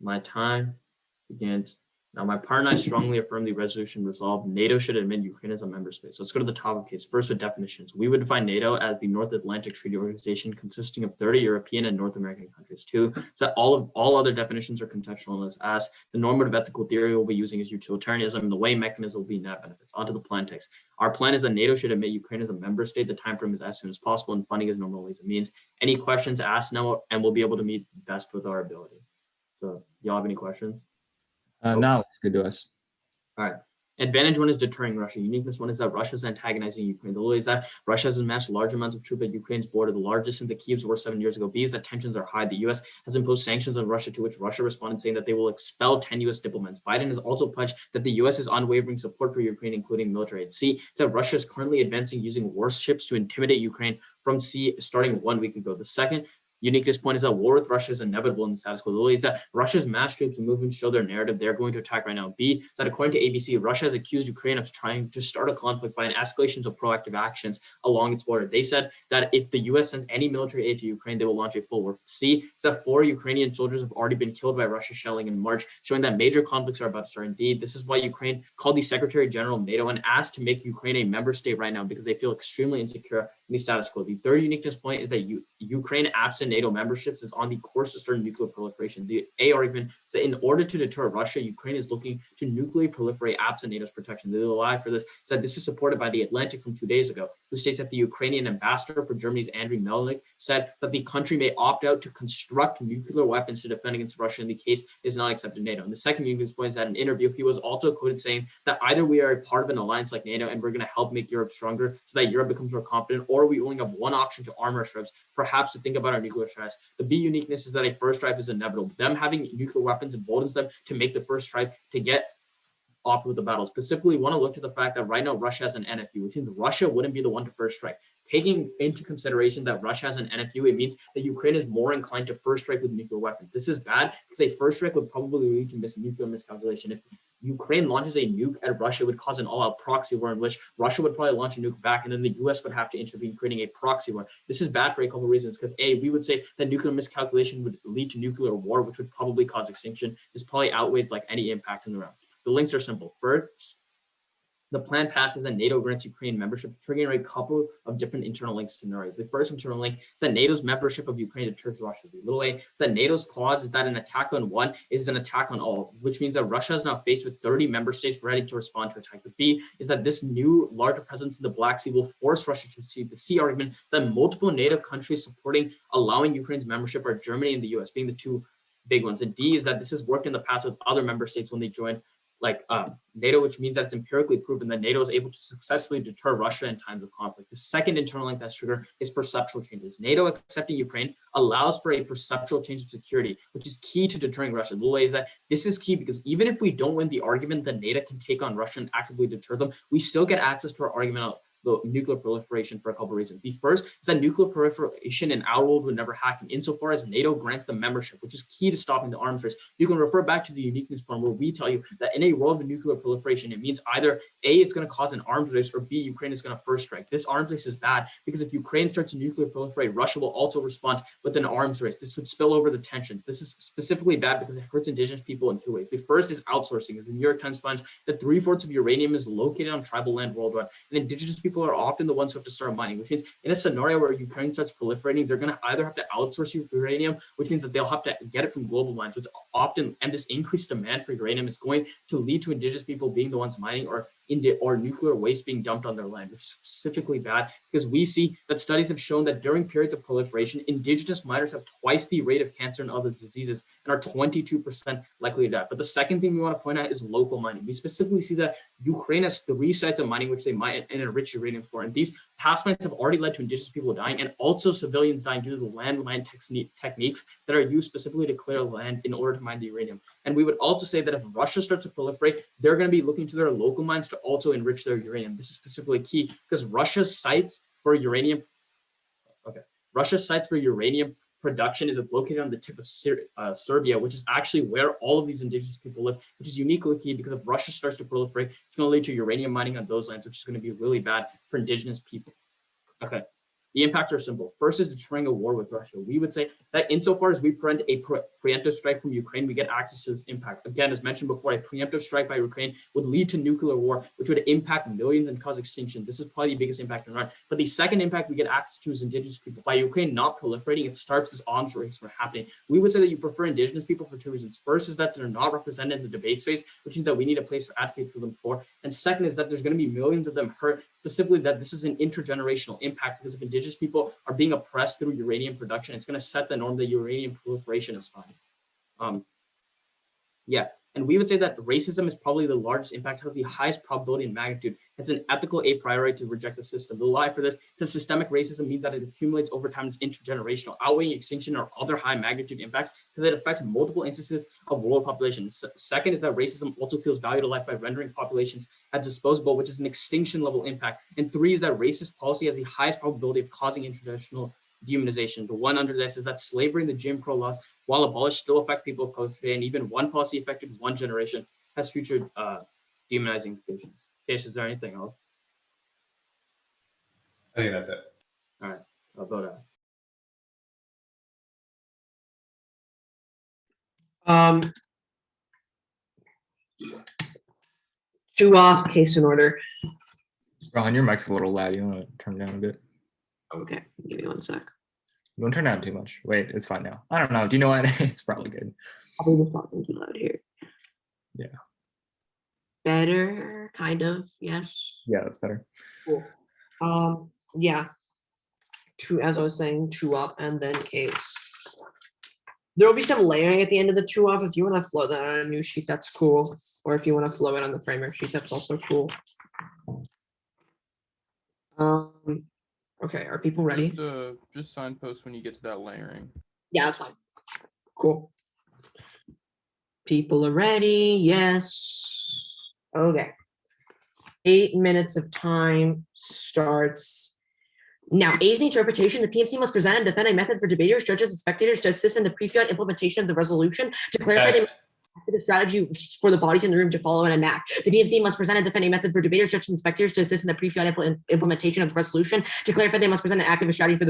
My time begins. Now, my partner and I strongly affirm the resolution resolved. NATO should admit Ukraine as a member state. So let's go to the topic case. First, with definitions. We would define NATO as the North Atlantic Treaty Organization consisting of 30 European and North American countries. Two, is that all other definitions are contextual as the normative ethical theory we'll be using is utilitarianism. The way mechanism will be net benefits. Onto the plan text. Our plan is that NATO should admit Ukraine as a member state. The time frame is as soon as possible, and funding is normal ways and means. Any questions asked now, and we'll be able to meet best with our ability. So, y'all have any questions? No, it's good to us. All right. Advantage one is deterring Russia. Uniqueness one is that Russia is antagonizing Ukraine. The way is that Russia has amassed large amounts of troops at Ukraine's border, the largest since the Kiev's war 7 years ago. B is that tensions are high. The U.S. has imposed sanctions on Russia, to which Russia responded saying that they will expel 10 U.S. diplomats. Biden has also pledged that the U.S. is unwavering support for Ukraine, including military aid. C is that Russia is currently advancing using warships to intimidate Ukraine from sea starting 1 week ago. The second uniqueness point is that war with Russia is inevitable in the status quo. The is that Russia's mass troops and movements show their narrative. They're going to attack right now. B is that according to ABC, Russia has accused Ukraine of trying to start a conflict by an escalation of proactive actions along its border. They said that if the U.S. sends any military aid to Ukraine, they will launch a full war. C is that 4 Ukrainian soldiers have already been killed by Russia shelling in March, showing that major conflicts are about to start. Indeed, this is why Ukraine called the Secretary General of NATO and asked to make Ukraine a member state right now because they feel extremely insecure in the status quo. The third uniqueness point is that Ukraine, absent NATO memberships, is on the course to start nuclear proliferation. The A argument is that in order to deter Russia, Ukraine is looking to nuclearly proliferate absent NATO's protection. The lie for this is that this is supported by The Atlantic from 2 days ago, who states that the Ukrainian ambassador for Germany's Andriy Melnik said that the country may opt out to construct nuclear weapons to defend against Russia in the case it is not accepted NATO. And the second uniqueness point is that in an interview, he was also quoted saying that either we are a part of an alliance like NATO and we're going to help make Europe stronger so that Europe becomes more confident, or we only have one option to arm ourselves, perhaps to think about our nuclear strikes. The B uniqueness is that a first strike is inevitable. Them having nuclear weapons emboldens them to make the first strike to get off with the battle. Specifically, we want to look to the fact that right now Russia has an NFU, which means Russia wouldn't be the one to first strike. Taking into consideration that Russia has an NFU, it means that Ukraine is more inclined to first strike with nuclear weapons. This is bad because a first strike would probably lead to nuclear miscalculation. If Ukraine launches a nuke at Russia, it would cause an all-out proxy war in which Russia would probably launch a nuke back, and then the U.S. would have to intervene, creating a proxy war. This is bad for a couple of reasons, because A, we would say that nuclear miscalculation would lead to nuclear war, which would probably cause extinction. This probably outweighs like any impact in the round. The links are simple. First, the plan passes and NATO grants Ukraine membership, triggering a couple of different internal links to scenarios. The first internal link is that NATO's membership of Ukraine deters Russia. The little a is that NATO's clause is that an attack on one is an attack on all, which means that Russia is now faced with 30 member states ready to respond to attack. The B is that this new larger presence in the Black Sea will force Russia to cede. The C argument is that multiple NATO countries supporting allowing Ukraine's membership are Germany and the US, being the two big ones. And D is that this has worked in the past with other member states when they joined NATO, which means that it's empirically proven that NATO is able to successfully deter Russia in times of conflict. The second internal link that's triggered is perceptual changes. NATO accepting Ukraine allows for a perceptual change of security, which is key to deterring Russia. The way is that this is key because even if we don't win the argument that NATO can take on Russia and actively deter them, we still get access to our argument of the nuclear proliferation for a couple of reasons. The first is that nuclear proliferation in our world would never happen insofar as NATO grants them membership, which is key to stopping the arms race. You can refer back to the uniqueness point where we tell you that in a world of nuclear proliferation, it means either A, it's going to cause an arms race, or B, Ukraine is going to first strike. This arms race is bad because if Ukraine starts to nuclear proliferate, Russia will also respond with an arms race. This would spill over the tensions. This is specifically bad because it hurts indigenous people in two ways. The first is outsourcing, as the New York Times finds that 3/4 of uranium is located on tribal land worldwide, and indigenous people are often the ones who have to start mining, which means in a scenario where Ukraine starts proliferating, they're going to either have to outsource uranium, which means that they'll have to get it from global mines, which often, and this increased demand for uranium is going to lead to indigenous people being the ones mining, or nuclear waste being dumped on their land, which is specifically bad because we see that studies have shown that during periods of proliferation, indigenous miners have twice the rate of cancer and other diseases and are 22% likely to die. But the second thing we want to point out is local mining. We specifically see that Ukraine has 3 sites of mining which they mine and enrich uranium for, and these past mines have already led to indigenous people dying and also civilians dying due to the landmine techniques that are used specifically to clear land in order to mine the uranium. And we would also say that if Russia starts to proliferate, they're going to be looking to their local mines to also enrich their uranium. This is specifically key because Russia's sites for uranium production is located on the tip of Serbia, which is actually where all of these indigenous people live, which is uniquely key because if Russia starts to proliferate, it's going to lead to uranium mining on those lands, which is going to be really bad for indigenous people. Okay. The impacts are simple. First is deterring a war with Russia. We would say that insofar as we prevent a preemptive strike from Ukraine, we get access to this impact. Again, as mentioned before, a preemptive strike by Ukraine would lead to nuclear war, which would impact millions and cause extinction. This is probably the biggest impact in Iran. But the second impact we get access to is indigenous people. By Ukraine not proliferating, it starts this arms race from happening. We would say that you prefer indigenous people for two reasons. First is that they're not represented in the debate space, which means that we need a place to advocate for them for. And second is that there's going to be millions of them hurt, specifically that this is an intergenerational impact because if indigenous people are being oppressed through uranium production, it's going to set the norm that uranium proliferation is fine. Yeah, and we would say that racism is probably the largest impact, has the highest probability and magnitude. It's an ethical a priori to reject the system. The lie for this is systemic racism means that it accumulates over time. It's intergenerational, outweighing extinction or other high magnitude impacts because it affects multiple instances of world population. Second is that racism also kills value to life by rendering populations as disposable, which is an extinction level impact. And three is that racist policy has the highest probability of causing intergenerational dehumanization. The one under this is that slavery and the Jim Crow laws, while abolished, still affect people of color today, and even one policy affected one generation has future dehumanizing implications. Case, is there anything else? I think that's it. All right, I'll vote aye. Two off, case in order. Ron, your mic's a little loud. You want to turn it down a bit? Okay, give me 1 sec. You won't turn down too much. Wait, it's fine now. I don't know. Do you know what? It's probably good. Probably just not thinking loud here. Yeah. Better, kind of, yes. Yeah, that's better. Cool. Yeah. Two, as I was saying, two up and then case. There will be some layering at the end of the two off. If you want to flow that on a new sheet, that's cool. Or if you want to flow it on the framework sheet, that's also cool. Okay, are people ready? Just signpost when you get to that layering. Yeah, that's fine. Cool. People are ready. Yes. Okay. 8 minutes of time starts now. A's the interpretation. The PMC must present and defend a method for debaters, judges, and spectators to assist in the pre-fiat implementation of the resolution to clarify the strategy for the bodies in the room to follow and enact. The PMC must present and defend a method for debaters, judges, and spectators to assist in the pre-fiat implementation of the resolution. To clarify, they must present an active strategy for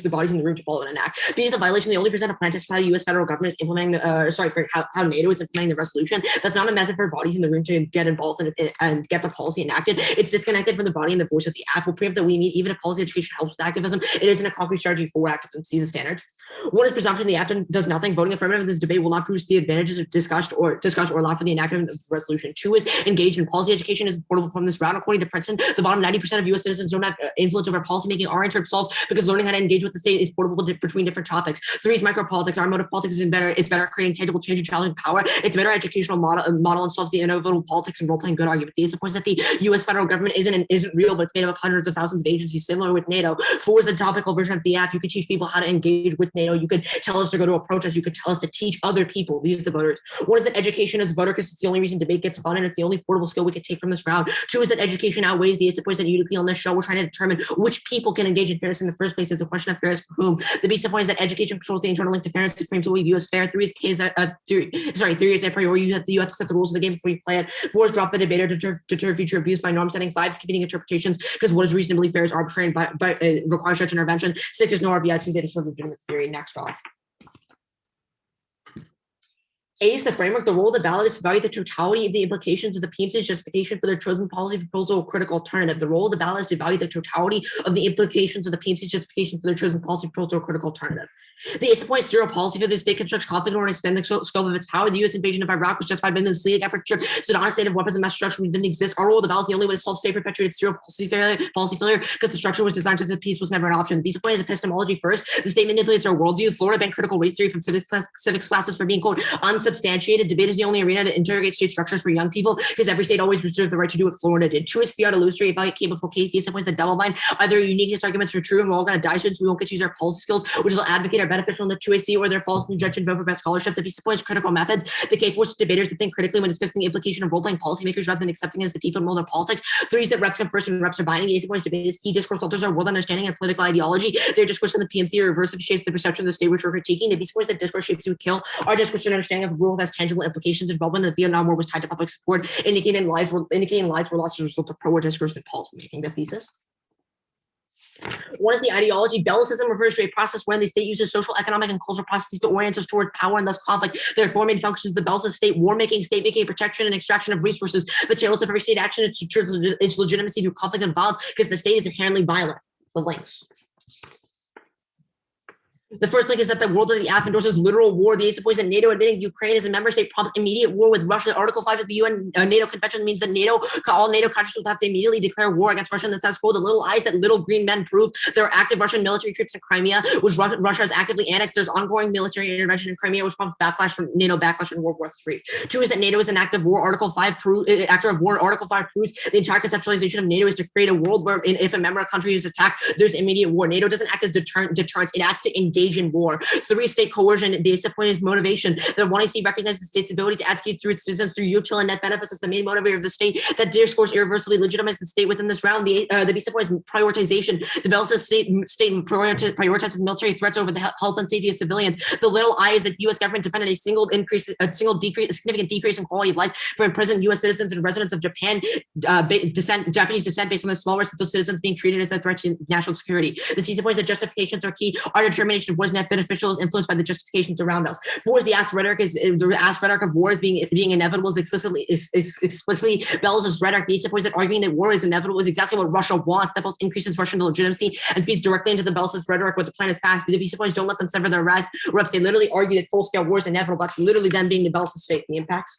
the bodies in the room to follow and enact. These are the violation. They only present a plan to how the U.S. federal government is implementing how NATO is implementing the resolution. That's not a method for bodies in the room to get involved and get the policy enacted. It's disconnected from the body and the voice of the AF. Will preempt that we meet even if policy education helps with activism. It isn't a concrete strategy for activism. See the standards. One is presumption the AF does nothing. Voting affirmative in this debate will not boost the advantages discussed or allow for the enactment of the resolution. Two is engaged in policy education is portable from this route. According to Princeton, the bottom 90% of U.S. citizens don't have influence over policymaking or interrupt results because learning how to engage with the state is portable between different topics. Three is micropolitics. Our mode of politics is better at creating tangible change and challenging power. It's a better educational model and solves the inevitable politics and role-playing good arguments. The point that the U.S. federal government isn't real, but it's made up of hundreds of thousands of agencies similar with NATO. Four is the topical version of the app. You could teach people how to engage with NATO. You could tell us to go to a protest. You could tell us to teach other people. These are the voters. One is that education as a voter because it's the only reason debate gets fun and it's the only portable skill we could take from this round. Two is that education outweighs the points that uniquely on this show. We're trying to determine which people can engage in fairness in the first place. Is a question of fairness for whom. The basic point is that education controls the internal link to fairness. It frames what we view as fair. Three is three is a priori. You have to set the rules of the game before you play it. Four is drop the debater to deter future abuse by norm setting. Five is keeping interpretations because what is reasonably fair is arbitrary but requires such intervention. Six is no RVS can data shows legitimate theory. Next off. A is the framework. The role of the ballot is to evaluate the totality of the implications of the PMC's justification for their chosen policy proposal or critical alternative. The role of the ballot is to evaluate the totality of the implications of the PMC's justification for their chosen policy proposal or critical alternative. The ACE point zero policy for the state constructs conflict or expand the scope of its power. The U.S. invasion of Iraq was justified by the Syrian effort to Sudan a state of weapons and mass destruction didn't exist. Our role of the ballot is the only way to solve state perpetuated zero policy failure because the structure was designed so that peace was never an option. The point is epistemology first. The state manipulates our worldview. Florida banned critical race theory from civics classes for being, quote, unsubstantiated. Debate is the only arena to interrogate state structures for young people because every state always reserves the right to do what Florida did. Two is fiat illustrate, evaluate case before case. The point is the double bind. Either uniqueness arguments are true and we're all going to die soon, so we won't get to use our policy skills, which will advocate are beneficial in the 2AC, or they're false in the judge and vote for best scholarship. The piece of point is critical methods. The K forces debaters to think critically when discussing the implication of role-playing policymakers rather than accepting it as the default mold of politics. Three is that reps come first and reps are binding. The point is debate is key discourse alters our world understanding and political ideology. Their discourse in the PMC or reversive shapes the perception of the state which we're critiquing. The piece of point is that discourse shapes who kill. Our discourse and understanding of rule has tangible implications. Involvement in the Vietnam War was tied to public support, indicating lives were lost as a result of pro-war discourse and policymaking. The thesis. One is the ideology. Bellicism refers to a process wherein the state uses social, economic, and cultural processes to orient us towards power and thus conflict. Therefore, main functions of the bellicist state: war making, state making, protection, and extraction of resources. The channels of every state action is to ensure its legitimacy through conflict and violence, because the state is inherently violent. The links. The first link is that the world of the AF endorses literal war. The ACE points that NATO admitting Ukraine as a member state prompts immediate war with Russia. Article 5 of the UN NATO Convention means that all NATO countries will have to immediately declare war against Russia. And the status quo, the little eyes that little green men prove there are active Russian military troops in Crimea, which Russia has actively annexed. There's ongoing military intervention in Crimea, which prompts backlash from NATO backlash in World War III. 2 is that NATO is an active war. Article 5 actor of war. Article 5 proves the entire conceptualization of NATO is to create a world where if a member country is attacked, there's immediate war. NATO doesn't act as deterrence. It acts to engage in war. 3, state coercion. The point is motivation. The 1AC recognizes the state's ability to advocate through its citizens through utility and net benefits as the main motivator of the state. That discourse irreversibly legitimizes the state within this round. The point is prioritization. The bellicist state prioritizes military threats over the health and safety of civilians. The little I is that the U.S. government defended a significant decrease in quality of life for imprisoned U.S. citizens and residents of Japanese descent based on the small risk of those citizens being treated as a threat to national security. The CC point is that justifications are key. Our determination of what is net beneficial is influenced by the justifications around us. 4 is the asked rhetoric of war as being inevitable is explicitly Bellicist rhetoric. The supports that arguing that war is inevitable is exactly what Russia wants. That both increases Russian legitimacy and feeds directly into the Bellicist rhetoric with the plan is passed. The supports don't let them sever their reps. They literally argue that full-scale war is inevitable. That's literally them being the Bellicist state. The impacts.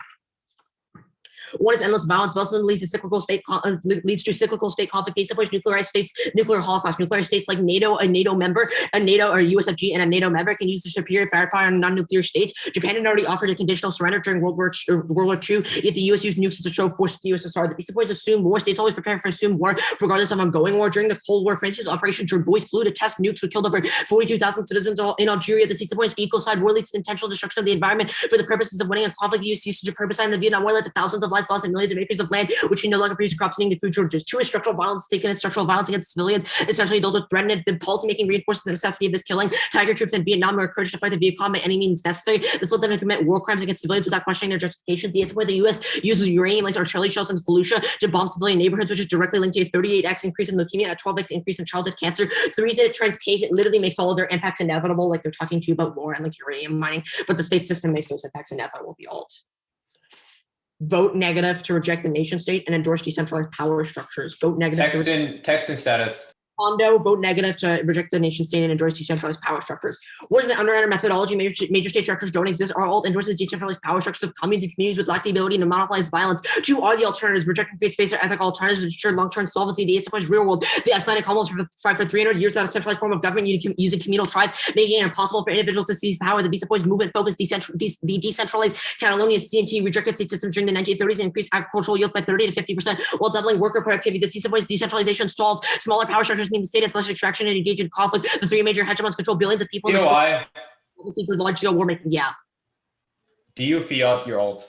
1 is endless violence. Bellicism leads to cyclical state conflict. Base supports nuclearized states, nuclear holocaust. Nuclear states like NATO, a NATO member, a NATO or USFG, and a NATO member can use their superior firepower on non-nuclear states. Japan had already offered a conditional surrender during World War II, yet the US used nukes as a show of force to the USSR. The base supports assume war. States always prepare for assumed war, regardless of ongoing war. During the Cold War, France used Operation Boys Blue to test nukes, which killed over 42,000 citizens in Algeria. The supports ecocide war leads to intentional destruction of the environment for the purposes of winning a conflict. The US usage of herbicide in the Vietnam War led to thousands of lives lost and millions of acres of land, which can no longer produce crops needing the food shortages. 2 is structural violence taken and structural violence against civilians, especially those who threatened. The policymaking reinforces the necessity of this killing. Tiger troops in Vietnam were encouraged to fight the Viet Cong by any means necessary. This led them to commit war crimes against civilians without questioning their justification. The US uses uranium like artillery shells in Fallujah to bomb civilian neighborhoods, which is directly linked to a 38x increase in leukemia and a 12x increase in childhood cancer. 3 is that it turns case. It literally makes all of their impacts inevitable, like they're talking to you about war and like uranium mining, but the state system makes those impacts inevitable. The alt. Vote negative to reject the nation state and endorse decentralized power structures. Vote negative. Text in status. Hondo, vote negative to reject the nation state and endorse decentralized power structures. What is the under methodology? Major state structures don't exist. Our alt endorses decentralized power structures of communes and communities with lack the ability to monopolize violence. 2 are the alternatives. Reject and create space for ethical alternatives which ensure long-term solvency. The supports real world. The Icelandic Commonwealth for 300 years without a centralized form of government using communal tribes, making it impossible for individuals to seize power. The supports movement focused the decentralized Catalonian CNT rejected state systems during the 1930s and increased agricultural yield by 30 to 50% while doubling worker productivity. The supports decentralization solves smaller power structures mean the state has less extraction and engage in conflict. The 3 major hegemons control billions of people. You know why? For large-scale war making. Yeah. Do you fiat your alt?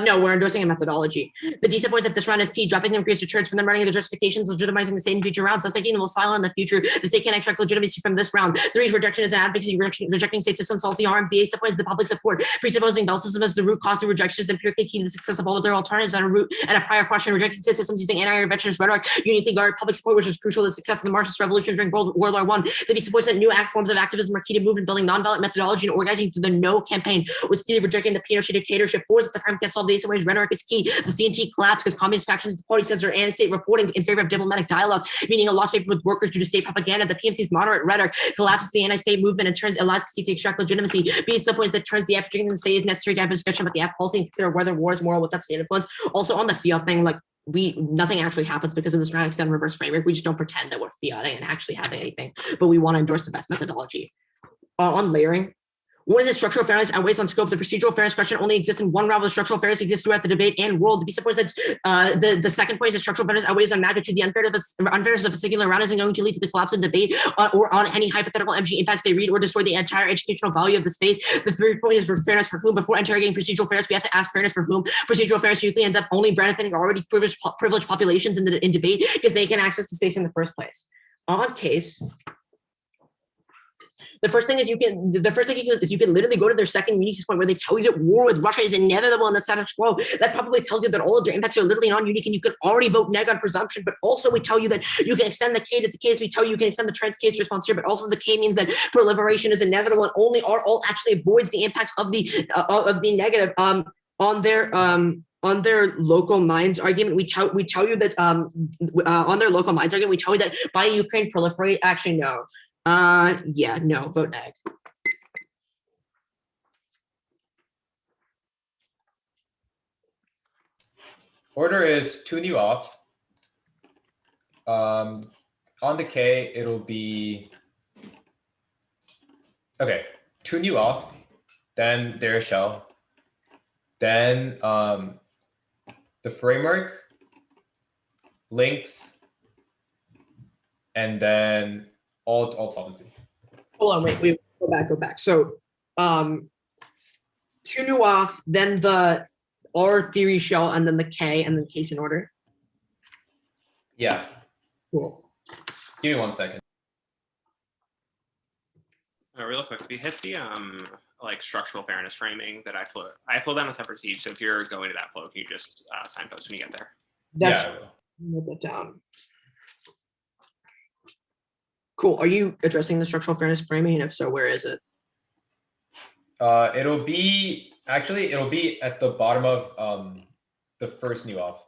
No, we're endorsing a methodology. The D supports that this round is key, dropping them creates deterrence from them running the justifications, legitimizing the state in future rounds, thus making them silent in the future. The state can extract legitimacy from this round. 3 is rejection as an advocacy, rejecting state systems solves the harm. The A supports the public support, presupposing bell system as the root cause to rejection is empirically key to the success of all of their alternatives on a root and a prior question, rejecting state systems using anti-interventionist rhetoric, uniquely guard public support, which is crucial to the success of the Marxist revolution during World War I. The B supports that new forms of activism are key to movement building, nonviolent methodology, and organizing through the No campaign was key to rejecting the Pinochet dictatorship. 4 is that the crime can't solve the A supports rhetoric is key. The CNT collapsed because communist factions, the party censor, and state reporting in favor of diplomatic dialogue, meaning a lost faith with workers due to state propaganda. The PMC's moderate rhetoric collapses the anti-state movement and allows the state to extract legitimacy. B subpoint that turns the F during the state is necessary to have a discussion about the F policy and consider whether war is moral without state influence. Also on the fiat thing, like nothing actually happens because of this round extend reverse framework. We just don't pretend that we're fiating and actually having anything, but we want to endorse the best methodology. On layering. One is that structural fairness outweighs on scope. The procedural fairness question only exists in one round, but structural fairness exists throughout the debate and world. The B supports that the second point is that structural fairness outweighs on magnitude. The unfairness of a singular round isn't going to lead to the collapse of debate or on any hypothetical MG impacts they read or destroy the entire educational value of the space. The third point is for fairness for whom. Before interrogating procedural fairness, we have to ask fairness for whom. Procedural fairness usually ends up only benefiting already privileged populations in debate because they can access the space in the first place. On case. The first thing you can do is you can literally go to their second unique point where they tell you that war with Russia is inevitable in the status quo. That probably tells you that all of their impacts are literally non-unique, and you can already vote neg on presumption. But also we tell you that you can extend the K to the case. We tell you can extend the trans case response here, but also the K means that proliferation is inevitable, and only all actually avoids the impacts of the negative on their local minds argument. We tell you that on their local minds argument, we tell you that by Ukraine proliferate. Actually, no. Yeah, no, vote neg. Order is 2 new off. On the K, it'll be okay. 2 new off, then their shell, then the framework, links, and then alt solvency. Hold on, wait, go back. So, 2 new off, then the R theory shell, and then the K, and then case in order. Yeah. Cool. Give me 1 second. Real quick, we hit the like structural fairness framing that I flow down a separate siege. So if you're going to that flow, can you just signpost when you get there? That's Yeah, I will. note that down. Cool. Are you addressing the structural fairness framing? And if so, where is it? It'll be at the bottom of the first new off.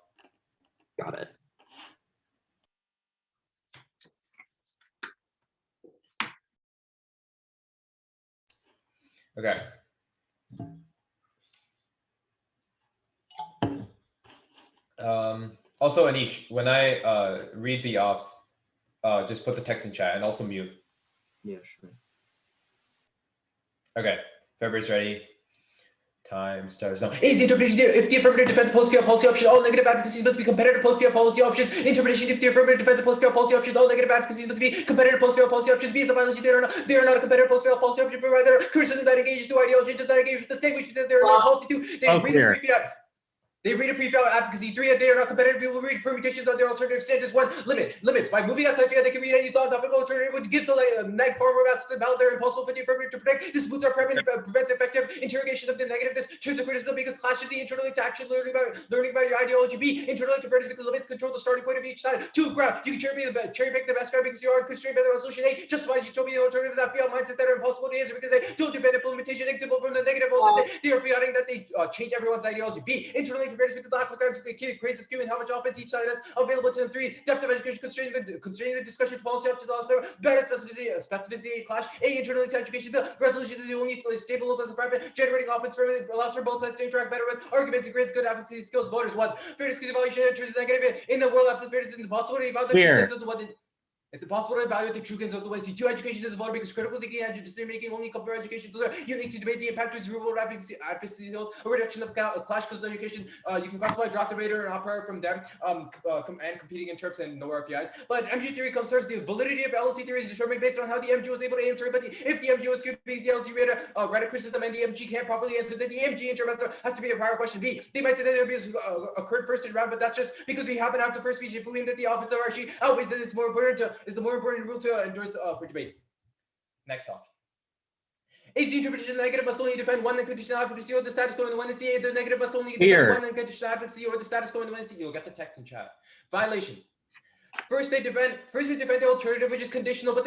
Got it. Okay. Also, Anish, when I read the offs, just put the text in chat and also mute. Yeah, sure. Okay, February's ready. Time starts now. Is the interpretation if the affirmative defense post-fiat policy option, all negative advocacies must be competitive post-fiat policy options. Interpretation if the affirmative defense post-fiat policy options, all negative advocacies must be competitive post-fiat policy options. B is the violation they are not a competitive post-fiat policy option, but rather criticism that engages to ideology does not engage with the state, which means that they're not policy to. They read a pre-fiat. They read a pre-fiat advocacy. 3, they are not competitive. People read permutations of their alternative standards. 1, limits. By moving outside fiat, they can read any thought topic alternative, which gives the neg form of the ballot. They're impossible for the affirmative to predict. This boots our prevents effective interrogation of the negative. This turns to criticism because clashes the internally to action learning about your ideology. B, internally to fairness because limits control the starting point of each side. 2, ground. You can cherry pick the best guy because you are constrained by the resolution. 8, justifies utopian alternatives that fiat mindsets that are impossible to answer because they don't defend implementation example from the negative. They are fiating that they change everyone's ideology. B, internally to fairness because lack of creates a skew in how much offense each side has available to them. 3, depth of education constraining the discussion to policy options also better specificity clash. A, internally to education, the resolution is the only stable as a private generating offense for allows for both sides to interact better with arguments and creates good advocacy skills. Voters. 1, fairness evaluation enters negative in the world absence fairness is impossible to evaluate the truth of the one. It's impossible to evaluate the true gains of the way. 2, education is a voter because critical thinking and decision making only come from education. So unique to debate the impact of removal of advocacy, a reduction of clash because of education. You can classify drop the radar and opera from them and competing in terms and no RPIs. But MG theory comes first. The validity of LC theory is determined based on how the MG was able to answer it. But if the MG was skewed based the LC radar criticism and the MG can't properly answer, then the MG intermester has to be a prior question. B, they might say that the abuse occurred first in round, but that's just because we happen to have the first speech. If we mean that the offensive actually outweighs that, it's more important to is the more important rule to endorse for debate. Next off. Is the interpretation negative must only defend one unconditional advocacy or the status quo in the one and C. The negative must only defend one unconditional advocacy or the status quo in the one and C. You'll get the text in chat. Violation. First they defend the alternative, which is conditional, but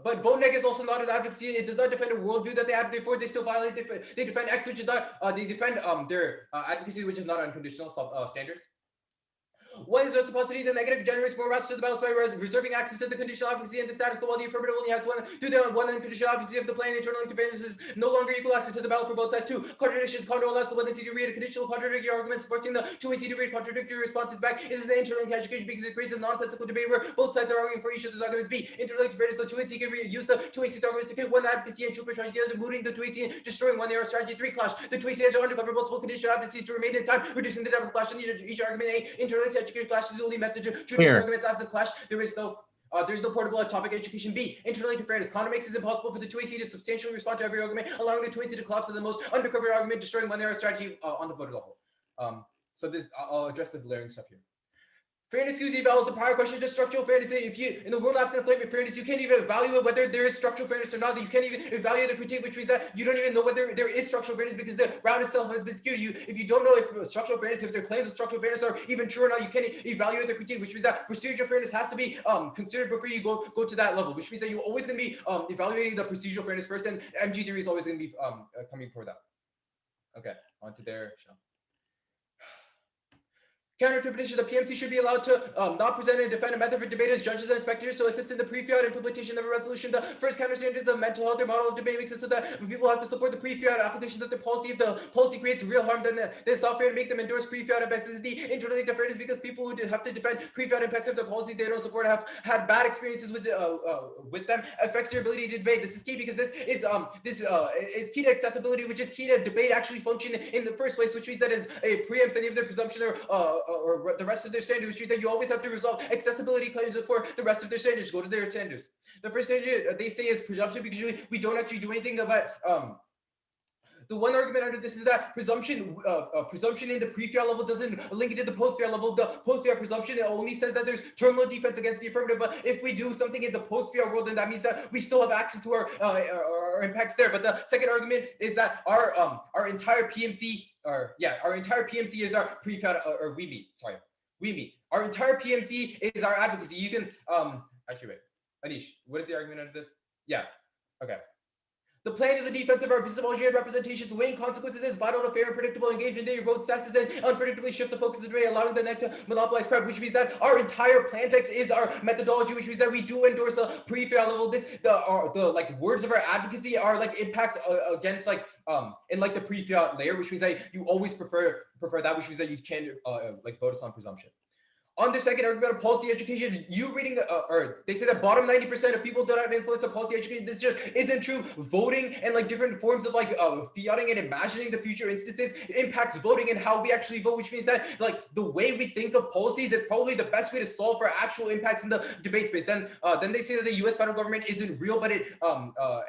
but vote neg is also not an advocacy. It does not defend a worldview that they advocate for. They still violate. They defend X, which is not. They defend their advocacy, which is not unconditional standards. 1 is reciprocity. The negative generates more routes to the balance by reserving access to the conditional advocacy and the status quo, while the affirmative only has 1 through the 1 unconditional advocacy of the plan. Internal interference is no longer equal access to the ballot for both sides. 2, contradictions. Condo allows the 1 and C to read a conditional contradictory arguments, forcing the 2 and C to read contradictory responses back. This is the internal conjugation because it creates a nonsensical debate where both sides are arguing for each other's arguments. B, internal interference. The 2 and C can use the 2 and C's arguments to pit one advocacy and 2 persuasion the other, mooting the 2 and C and destroying one error strategy. 3, clash. The 2 and C has to undercover multiple conditional advocacies to remain in time, reducing the double clash in each argument. A, internal education clash is the only method to choose arguments after the clash. There's no portable topic education. B, internal interference. Condo makes it impossible for the 2AC to substantially respond to every argument, allowing the 2AC to collapse to the most undercovered argument, destroying one error strategy on the voter level. So this I'll address the layering stuff here. Fairness gives you evaluate the prior question to structural fairness. If you, in the world absent of flagrant fairness, you can't even evaluate whether there is structural fairness or not. You can't even evaluate the critique, which means that you don't even know whether there is structural fairness because the round itself has been skewed. If you don't know if structural fairness, if their claims of structural fairness are even true or not, you can't evaluate the critique, which means that procedural fairness has to be considered before you go to that level, which means that you're always going to be evaluating the procedural fairness first, and MG theory is always going to be coming before that. Okay, on to their show. Counter-interpretation, the PMC should be allowed to not present and defend a method for debaters, judges, and spectators to assist in the pre-fiat implementation of a resolution. The first counter-standard is the mental health. Their model of debate makes it so that people have to support the pre-fiat applications of their policy. If the policy creates real harm, then it's not fair to make them endorse pre-fiat impacts. This is the interrelated fairness because people who have to defend pre-fiat impacts of their policy they don't support have had bad experiences with them, affects their ability to debate. This is key because this is key to accessibility, which is key to debate actually function in the first place, which means that it preempts any of their presumption or the rest of their standards, which means that you always have to resolve accessibility claims before the rest of their standards. Go to their standards. The first standard they say is presumption because we don't actually do anything about the one argument under this is that presumption in the pre-fiat level doesn't link it to the post-fiat level. The post-fiat presumption it only says that there's terminal defense against the affirmative. But if we do something in the post-fiat world, then that means that we still have access to our impacts there. But the second argument is that our entire PMC is our pre-fiat or we meet. Our entire PMC is our advocacy. You can actually wait, Anish, what is the argument under this? Yeah, okay. The plan is a defense of our epistemology and representations. Weighing consequences is vital to fair and predictable engagement in your vote statuses and unpredictably shift the focus of the debate, allowing the net to monopolize prep, which means that our entire plan text is our methodology, which means that we do endorse a pre-fiat level. The like words of our advocacy are like impacts against like in like the pre-fiat layer, which means that you always prefer that, which means that you can like vote us on presumption. On the second argument of policy education, you reading, or they say that bottom 90% of people don't have influence on policy education. This just isn't true. Voting and like different forms of like fiating and imagining the future instances impacts voting and how we actually vote, which means that like the way we think of policies is probably the best way to solve for actual impacts in the debate space. Then they say that the U.S. federal government isn't real, but it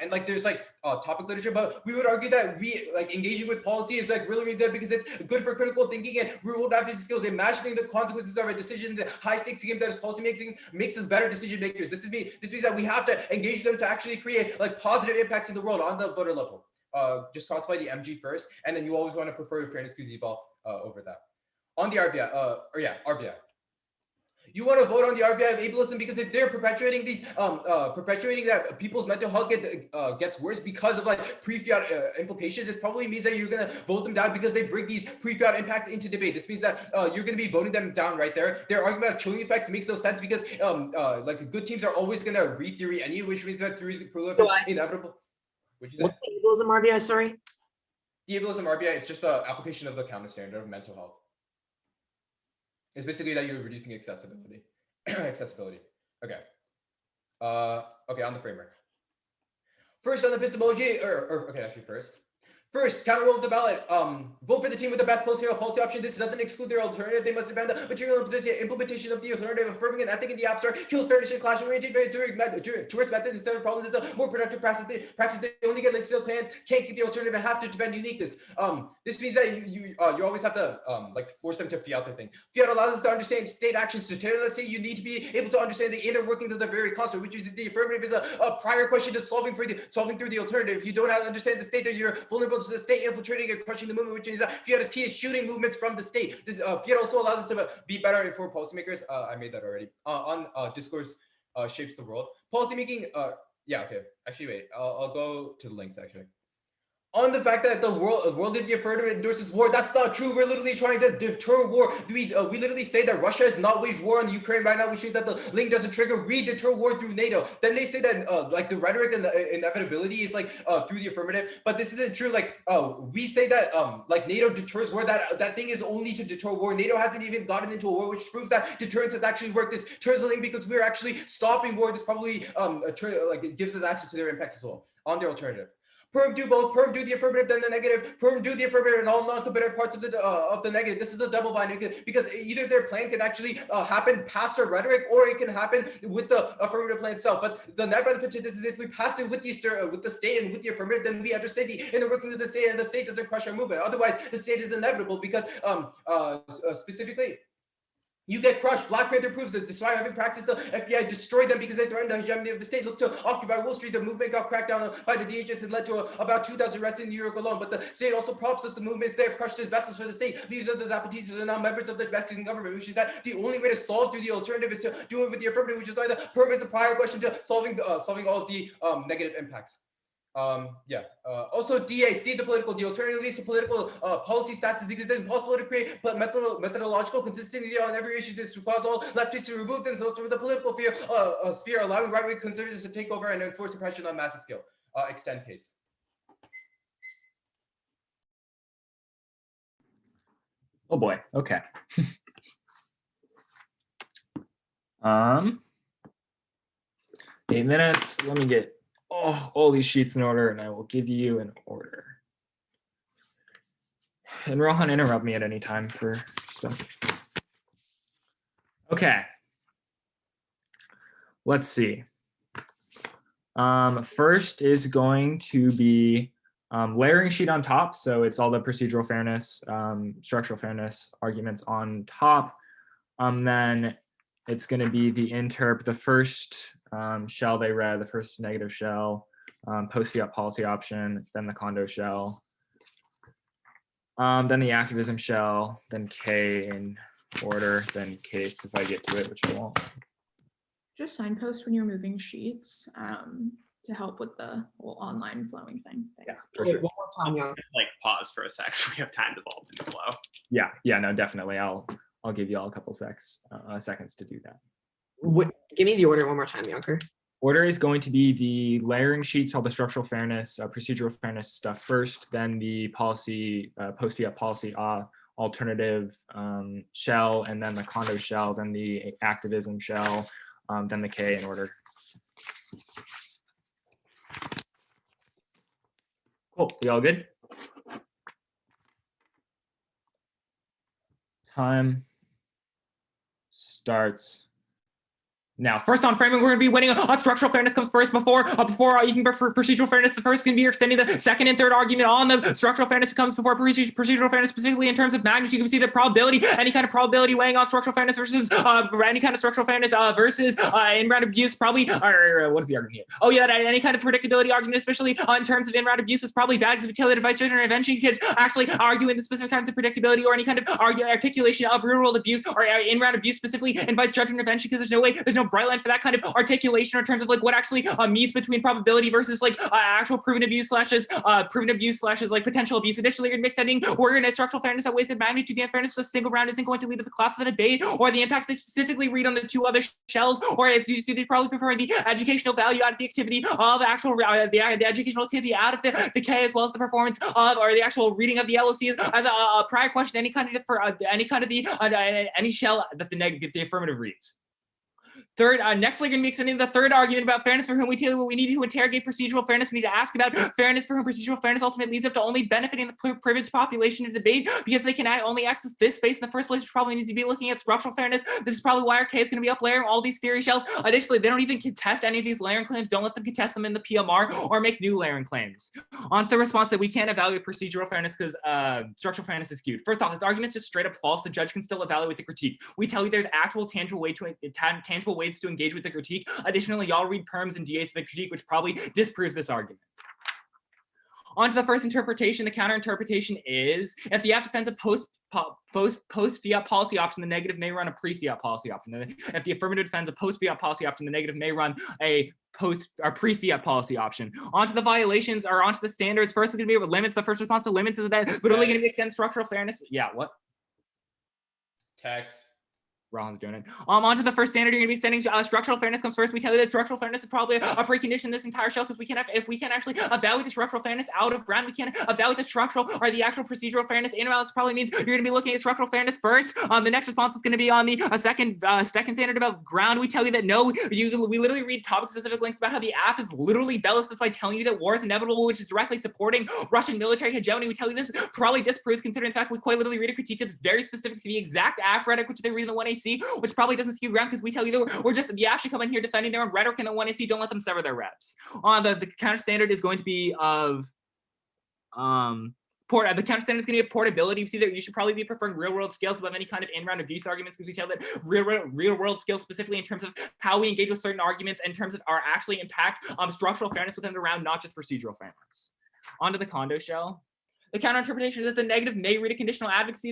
and like there's like topic literature, but we would argue that we like engaging with policy is like really, really good because it's good for critical thinking and real-world advocacy skills, imagining the consequences of a decision. The high stakes game that is policy making makes us better decision makers. This means that we have to engage them to actually create like positive impacts in the world on the voter level. Just classify the MG first, and then you always want to prefer fairness because eval over that. On the RVI, RVI. You want to vote on the RVI of ableism because if they're perpetuating these, perpetuating that people's mental health gets worse because of like pre-fiat implications, it probably means that you're gonna vote them down because they bring these pre-fiat impacts into debate. This means that you're gonna be voting them down right there. Their argument of chilling effects makes no sense because like good teams are always gonna read theory anyway, which means that theory is inevitable. What's the ableism RBI? Sorry. The ableism RBI, it's just an application of the counter standard of mental health. It's basically that you're reducing accessibility. Okay. Okay, on the framework. First on the epistemology, First, counter role of the ballot. Vote for the team with the best policy option. This doesn't exclude their alternative. They must defend the material implementation of the alternative, affirming an ethic in the abstract, kills fairness in classroom, oriented towards methods instead of problems. It's a more productive practice. They only get like still can't get the alternative and have to defend uniqueness. This means that you always have to like force them to fiat their thing. Fiat allows us to understand state actions. To let's say you need to be able to understand the inner workings of the very construct, which is the affirmative is a prior question to solving through the alternative. If you don't understand the state, then you're vulnerable to the state infiltrating and crushing the movement, which is that fiat is key to shooting movements from the state. This fiat also allows us to be better informed policymakers. I made that already. On discourse shapes the world. Policymaking. Yeah. Okay. Actually, wait. I'll go to the links actually. On the fact that the world of the affirmative endorses war, that's not true. We're literally trying to deter war. We literally say that Russia has not waged war on Ukraine right now, which means that the link doesn't trigger. We deter war through NATO. Then they say that like the rhetoric and the inevitability is like through the affirmative, but this isn't true. Like we say that like NATO deters war. That thing is only to deter war. NATO hasn't even gotten into a war, which proves that deterrence has actually worked. This turns the link because we're actually stopping war. This probably like it gives us access to their impacts as well on their alternative. Perm do both. Perm do the affirmative, then the negative. Perm do the affirmative and all non-competitive parts of the negative. This is a double bind because either their plan can actually happen past our rhetoric, or it can happen with the affirmative plan itself. But the net benefit to this is if we pass it with the state and with the affirmative, then we understand the inner workings of the state, and the state doesn't crush our movement. Otherwise, the state is inevitable because specifically. You get crushed. Black Panther proves that despite having practiced, the FBI destroyed them because they threatened the hegemony of the state. Looked to occupy Wall Street. The movement got cracked down by the DHS and led to about 2,000 arrests in New York alone. But the state also props us the movements. They have crushed as vessels for the state. These are the Zapatistas are now members of the Mexican government, which is that the only way to solve through the alternative is to do it with the affirmative, which is why the purpose of prior question to solving all of the negative impacts. Also DA, see the political, the alternative leads to political policy status because it's impossible to create methodological consistency on every issue. This requires all leftists to remove themselves from the political sphere, allowing right-wing conservatives to take over and enforce oppression on massive scale. Extend case. Oh boy. Okay. 8 minutes. Let me get all these sheets in order, and I will give you an order. And Rohan, interrupt me at any time for stuff. Okay. Let's see. First is going to be layering sheet on top. So it's all the procedural fairness, structural fairness arguments on top. Then it's going to be the interp, the first shell they read, the first negative shell, post-fiat policy option, then the condo shell, then the activism shell, then K in order, then case if I get to it, which I won't. Just signpost when you're moving sheets to help with the whole online flowing thing. Yeah, Thanks. for Wait, sure. one more time, Young. Like pause for a sec so we have time to bulb and flow. Yeah, no, definitely. I'll give you all a couple seconds to do that. Give me the order one more time, Yonker. Order is going to be the layering sheets, all the structural fairness, procedural fairness stuff first, then the policy, post-fiat policy alternative shell, and then the condo shell, then the activism shell, then the K in order. Cool, we all good? Time starts now. First on framing, we're going to be winning on structural fairness comes first before you can for procedural fairness. The first can be extending the second and third argument on the structural fairness comes before procedural fairness, specifically in terms of magnitude. You can see the probability, any kind of probability weighing on structural fairness versus any kind of structural fairness versus in-round abuse, probably, or what is the argument here? Oh yeah, any kind of predictability argument, especially in terms of in-round abuse, is probably bad because we tell you that vice judge intervention kids actually argue in the specific terms of predictability or any kind of articulation of real-world abuse or in-round abuse specifically in vice judge intervention because there's no bright line for that kind of articulation in terms of like what actually means between probability versus like actual proven abuse slashes like potential abuse. Additionally, in mixed setting, we're in a structural fairness that weighs the magnitude. The unfairness of a single round isn't going to lead to the collapse of the debate or the impacts they specifically read on the two other shells, or as you see, they probably prefer the educational value out of the activity of the actual the educational activity out of the K, as well as the performance of or the actual reading of the LOCs as a prior question. Any kind of any shell that the affirmative reads. Third, next we're going to be extending the third argument about fairness for whom we tell you what we need to interrogate procedural fairness. We need to ask about fairness for whom procedural fairness ultimately leads up to only benefiting the privileged population in debate because they can only access this space in the first place, which probably needs to be looking at structural fairness. This is probably why our K is going to be up layering all these theory shells. Additionally, they don't even contest any of these layering claims. Don't let them contest them in the PMR or make new layering claims. On the response that we can't evaluate procedural fairness because structural fairness is skewed. First off, this argument is just straight up false. The judge can still evaluate the critique. We tell you there's actual tangible ways to engage with the critique. Additionally, y'all read perms and DAs to the critique, which probably disproves this argument. On to the first interpretation. The counter interpretation is if the app defends a post-fiat policy option, the negative may run a pre-fiat policy option. If the affirmative defends a post-fiat policy option, the negative may run a pre-fiat policy option. Onto the violations or onto the standards. First is going to be with limits. The first response to limits is that literally going to be extend structural fairness. Yeah, what? Tax. Rohan's doing it. Onto the first standard, you're gonna be sending structural fairness comes first. We tell you that structural fairness is probably a precondition in this entire shell because if we can actually evaluate the structural fairness out of ground, we can't evaluate the structural or the actual procedural fairness in round. This probably means you're gonna be looking at structural fairness first. The next response is gonna be on the second standard about ground. We tell you that no, we literally read topic-specific links about how the app is literally bellicist by telling you that war is inevitable, which is directly supporting Russian military hegemony. We tell you this probably disproves, considering the fact we quite literally read a critique that's very specific to the exact app rhetoric which they read in the 1AC, which probably doesn't skew ground because we tell you that we're just the app should come in here defending their own rhetoric in the 1AC. Don't let them sever their reps. The counter standard is going to be of The counter standard is going to be portability. We see that you should probably be preferring real world skills above any kind of in-round abuse arguments, because we tell that real world skills, specifically in terms of how we engage with certain arguments, in terms of our actually impact structural fairness within the round, not just procedural fairness. Onto the condo shell. The counter interpretation is that the negative negative conditional advocacy,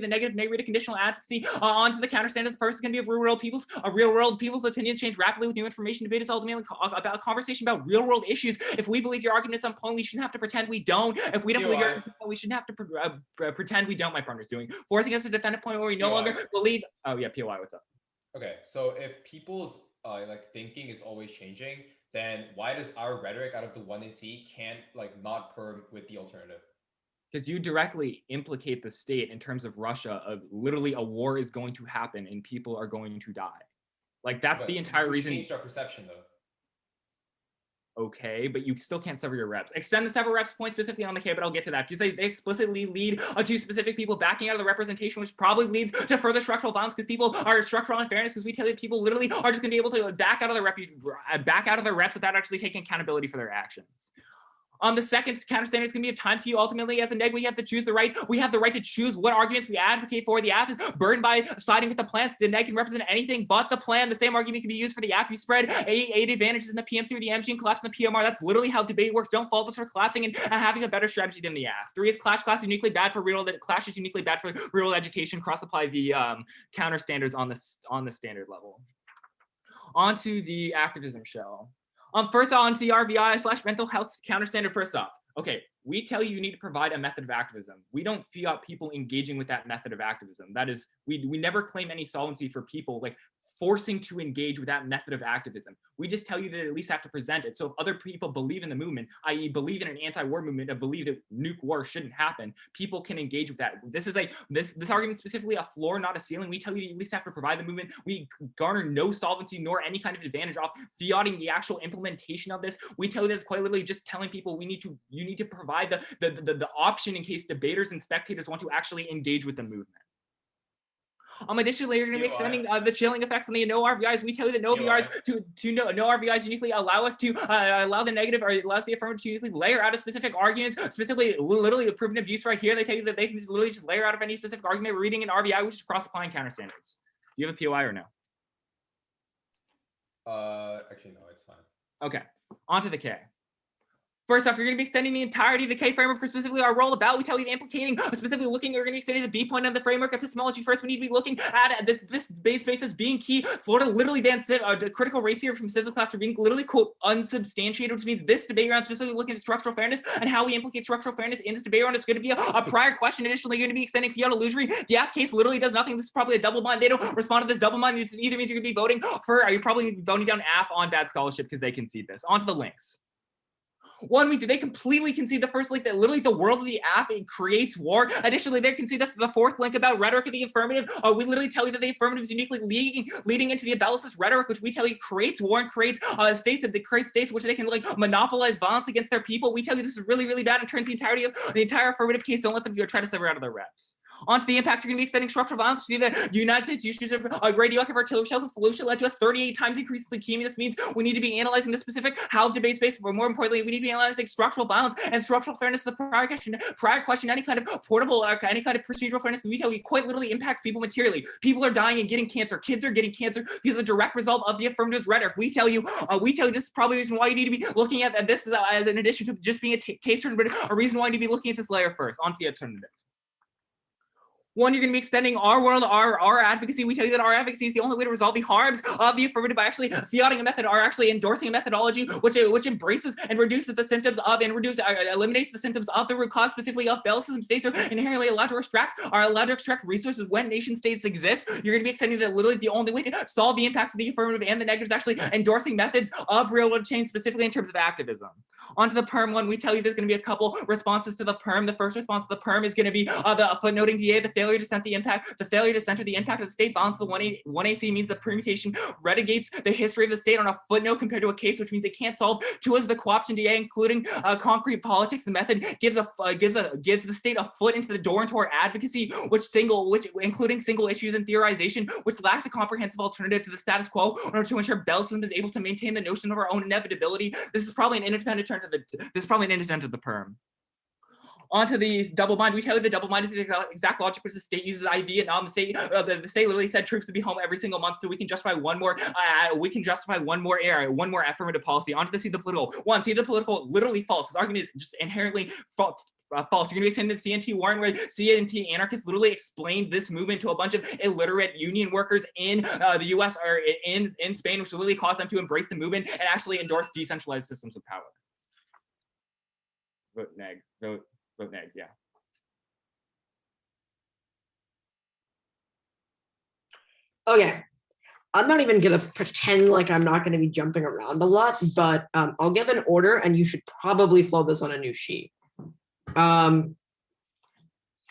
onto the counter standard. The first is going to be real world people's opinions change rapidly with new information. Debate is ultimately about a conversation about real world issues. If we believe your argument is on point, we shouldn't have to pretend we don't. If we don't believe your argument is on point, we shouldn't have to pretend we don't, my partner's doing. Forcing us to defend a point where we no longer believe. Oh yeah, POI, what's up? Okay, so if people's like thinking is always changing, then why does our rhetoric out of the 1AC can't like not perm with the alternative? Because you directly implicate the state in terms of Russia of literally a war is going to happen and people are going to die. Like that's the entire reason. Changed our perception though. Okay, but you still can't sever your reps. Extend the sever reps point specifically on the K, but I'll get to that because they explicitly lead to specific people backing out of the representation, which probably leads to further structural violence because people are structural unfairness, because we tell you people literally are just going to be able to back out of their reps without actually taking accountability for their actions. The second counter standard is going to be a time skew. Ultimately, as a neg, we have to choose the right. We have the right to choose what arguments we advocate for. The AF is burdened by siding with the plan. The neg can represent anything but the plan. The same argument can be used for the AF. You spread eight advantages in the PMC or the MG and collapse in the PMR. That's literally how debate works. Don't fault us for collapsing and having a better strategy than the AF. 3 is clash is uniquely bad for real. That clash is uniquely bad for real world education. Cross apply the counter standards on the standard level. Onto the activism shell. First on to the RVI/mental health counter standard. First off, okay, we tell you need to provide a method of activism. We don't fiat people engaging with that method of activism. That is, we never claim any solvency for people like forcing to engage with that method of activism. We just tell you that at least have to present it. So if other people believe in the movement, i.e. believe in an anti-war movement, and believe that nuke war shouldn't happen, people can engage with that. This is this argument specifically a floor, not a ceiling. We tell you at least have to provide the movement. We garner no solvency nor any kind of advantage off fiating the actual implementation of this. We tell you that it's quite literally just telling people you need to provide the option in case debaters and spectators want to actually engage with the movement. Additionally, you're going to be extending the chilling effects on the no RVIs. We tell you that no RVIs no RVIs uniquely allow us to allow the negative or allows the affirmative to uniquely layer out of specific arguments, specifically literally a proven abuse right here. They tell you that they can just literally just layer out of any specific argument. We're reading an RVI, which is cross-applying counter standards. Do you have a POI or no? Actually, no, it's fine. Okay, onto the K. First off, you're going to be extending the entirety of the K framework for specifically our role about. We tell you implicating, specifically looking, you're going to be extending the B point of the framework epistemology. First, we need to be looking at this debate space as being key. Florida literally banned critical race theory from civil class for being literally, quote, unsubstantiated, which means this debate round specifically looking at structural fairness and how we implicate structural fairness in this debate round is going to be a prior question. Additionally, you're going to be extending fiat illusory. The AF case literally does nothing. This is probably a double bind. They don't respond to this double bind. It either means you're going to be voting for, you're probably voting down AF on bad scholarship because they concede this. Onto the links. One week, they completely concede the first link that literally the world of the AF, it creates war. Additionally, they concede that the fourth link about rhetoric of the affirmative. We literally tell you that the affirmative is uniquely leading into the abellicist rhetoric, which we tell you creates war and creates states which they can like monopolize violence against their people. We tell you this is really, really bad and turns the entire affirmative case. Don't let them try to sever out of their reps. Onto the impacts, you're going to be extending structural violence. You see that the United States usage of radioactive artillery shells and Fallujah led to a 38 times increase in leukemia. This means we need to be analyzing the specific how debate space, but more importantly, we need to be analyzing structural violence and structural fairness. The prior question, any kind of portable or any kind of procedural fairness, we tell you quite literally impacts people materially. People are dying and getting cancer. Kids are getting cancer because of a direct result of the affirmative's rhetoric. We tell you this is probably the reason why you need to be looking at this as an addition to just being a case turn, but a reason why you need to be looking at this layer first. Onto the alternatives. One, you're going to be extending our advocacy. We tell you that our advocacy is the only way to resolve the harms of the affirmative by actually fiating a method or actually endorsing a methodology which embraces and reduces the symptoms of and eliminates the symptoms of the root cause, specifically of bellicism. States are inherently allowed to extract resources when nation states exist. You're going to be extending that literally the only way to solve the impacts of the affirmative and the negatives actually endorsing methods of real world change, specifically in terms of activism. Onto the perm one, we tell you there's going to be a couple responses to the perm. The first response to the perm is going to be the footnoting DA, the failure to center the impact of the state violence. The 1AC means the permutation relegates the history of the state on a footnote compared to a case, which means it can't solve. 2 is the co-option DA, including concrete politics. The method gives the state a foot into the door into our advocacy, including single issues and theorization, which lacks a comprehensive alternative to the status quo in order to ensure bellicism is able to maintain the notion of our own inevitability. This is probably an independent turn to the perm. onto the double bind. We tell you the double bind is the exact logic which the state uses in Vietnam. The state literally said troops would be home every single month, so we can justify one more affirmative policy. Onto the see the political. One, see the political, literally false. This argument is just inherently false. False. You're going to be extending the CNT warrant where CNT anarchists literally explained this movement to a bunch of illiterate union workers in the US or in Spain, which literally caused them to embrace the movement and actually endorse decentralized systems of power. Vote neg. Vote neg, yeah. Okay. I'm not even going to pretend like I'm not going to be jumping around a lot, but I'll give an order and you should probably flow this on a new sheet.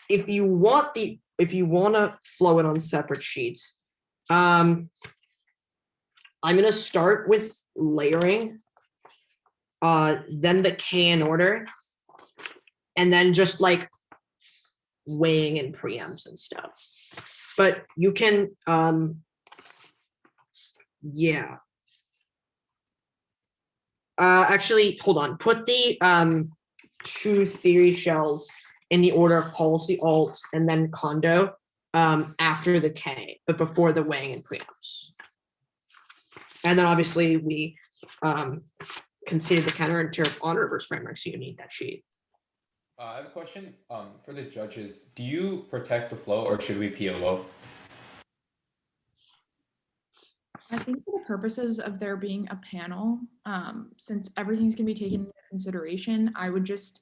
If you want to flow it on separate sheets, I'm going to start with layering, then the K in order, and then just like weighing and preamps and stuff. But you can, yeah. Actually, hold on. Put the two theory shells in the order of policy alt and then condo after the K, but before the weighing and preamps. And then obviously we consider the counterintuitive on reverse framework, so you need that sheet. I have a question for the judges. Do you protect the flow or should we PLO? I think for the purposes of there being a panel, since everything's gonna be taken into consideration, I would just,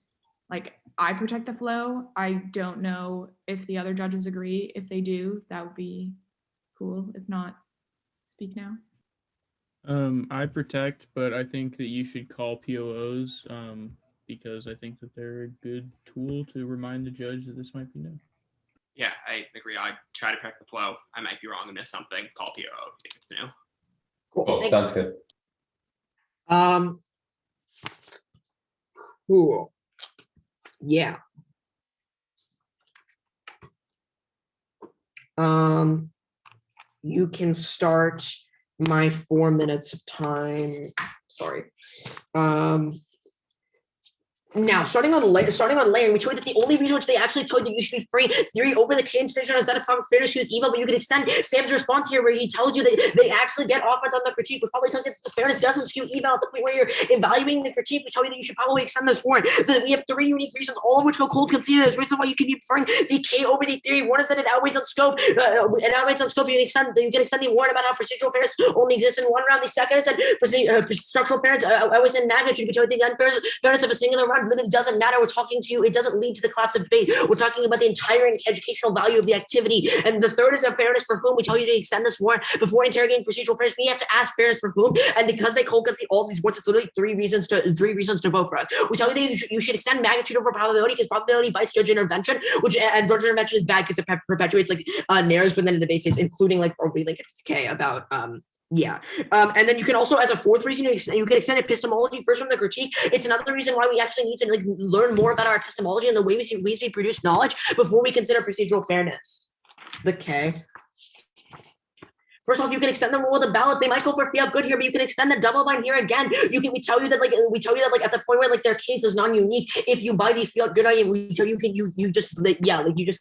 I protect the flow. I don't know if the other judges agree. If they do, that would be cool. If not, speak now. I protect, but I think that you should call POOs because I think that they're a good tool to remind the judge that this might be new. Yeah, I agree. I try to protect the flow. I might be wrong and miss something. Call POO if it's new. Cool. Sounds good. Cool. Yeah. You can start my 4 minutes of time. Sorry. Now, starting on layering, we told you that the only reason which they actually told you you should be free theory over the Kane station is that if I'm fair to choose evil, but you can extend Sam's response here where he tells you that they actually get off on the critique, which probably tells you that the fairness doesn't skew evil at the point where you're evaluating the critique. We tell you that you should probably extend this warrant. That we have 3 unique reasons, all of which go cold conceded as reasons why you can be preferring the K over the theory. One is that it outweighs on scope. You can extend the warrant about how procedural fairness only exists in one round. The second is that structural fairness outweighs in magnitude. We tell you the unfairness of a singular round literally doesn't matter. We're talking to you. It doesn't lead to the collapse of debate. We're talking about the entire educational value of the activity. And the third is unfairness for whom. We tell you to extend this warrant before interrogating procedural fairness. We have to ask fairness for whom. And because they cold concede all these warrants, it's literally three reasons to vote for us. We tell you that you should extend magnitude over probability because probability bites judge intervention, and judge intervention is bad because it perpetuates narratives within the debate states, including or link K about and then you can also, as a fourth reason, you can extend epistemology first from the critique. It's another reason why we actually need to learn more about our epistemology and the ways we produce knowledge before we consider procedural fairness. The K. First off, you can extend the rule of the ballot. They might go for fiat good here, but you can extend the double bind here again. We tell you that at the point where their case is non-unique, if you buy the fiat good argument, we tell you you just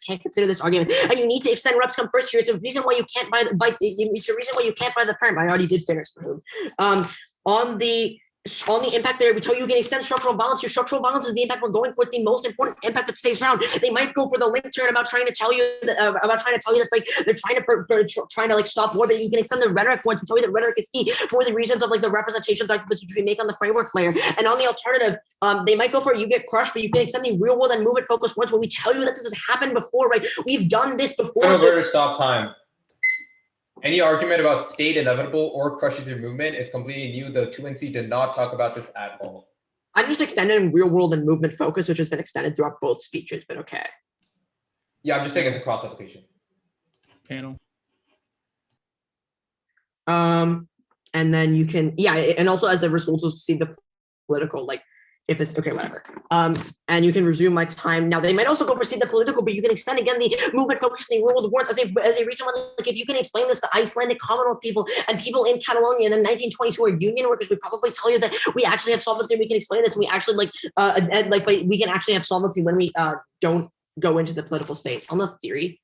can't consider this argument, and you need to extend reps come first here. It's a reason why you can't buy it's a reason why you can't buy the perm. I already did fairness for whom. On the impact there, we tell you can extend structural balance. Your structural balance is the impact we're going for. It's the most important impact that stays around. They might go for the link turn about trying to tell you that they're trying to stop war, but you can extend the rhetoric one to tell you that rhetoric is key for the reasons of the representation documents which we make on the framework layer. And on the alternative, they might go for you get crushed, but you can extend the real world and movement focused words. But we tell you that this has happened before, right? We've done this before. To stop time. Any argument about state inevitable or crushes your movement is completely new. The 2NC did not talk about this at all. I just extended real world and movement focus, which has been extended throughout both speeches, but okay. Yeah, I'm just saying it's a cross application. Panel. And then you can, and also as a result, to see the political, if this, okay, whatever. And you can resume my time. Now, they might also go for see the political, but you can extend again the movement focusing rule of the boards as a recent one. Like, if you can explain this to Icelandic Commonwealth people and people in Catalonia in the 1922 are union workers, we probably tell you that we actually have solvency. We can explain this. And we actually we can actually have solvency when we don't go into the political space. On the theory,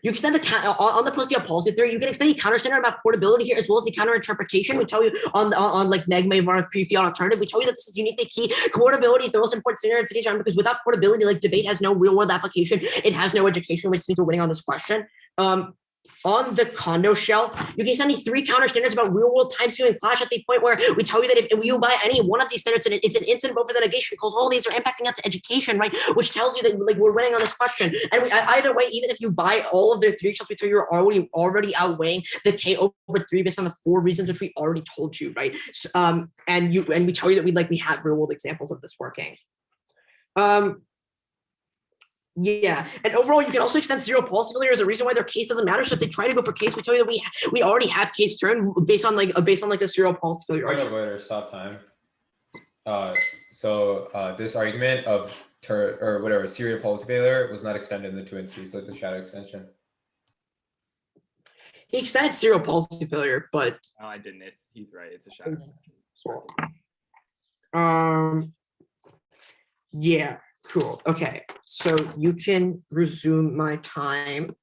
you extend the on the post-deal policy theory. You can extend the counter standard about portability here, as well as the counter interpretation. We tell you on like negma of pre-fiat alternative. We tell you that this is uniquely key. Portability is the most important standard in today's round, because without portability, like, debate has no real world application. It has no education, which means we're winning on this question. On the condo shell, you can send these 3 counter standards about real world time series and clash at the point where we tell you that if you buy any one of these standards, and it's an instant vote for the negation clause, all these are impacting out to education, right? Which tells you that, like, we're winning on this question. And either way, even if you buy all of their 3 shells, we tell you you're already outweighing the K over 3 based on the 4 reasons which we already told you, right? So, and we tell you that we have real world examples of this working. Yeah, and overall, you can also extend zero policy failure as a reason why their case doesn't matter. So if they try to go for case, we tell you that we already have case turn based on the zero policy failure argument. Wait, stop time. So this argument of serial policy failure was not extended in the 2 and C, so it's a shadow extension. He extended zero policy failure, but No, I didn't. He's right. It's a shadow extension. Yeah. Cool. Okay. So you can resume my time.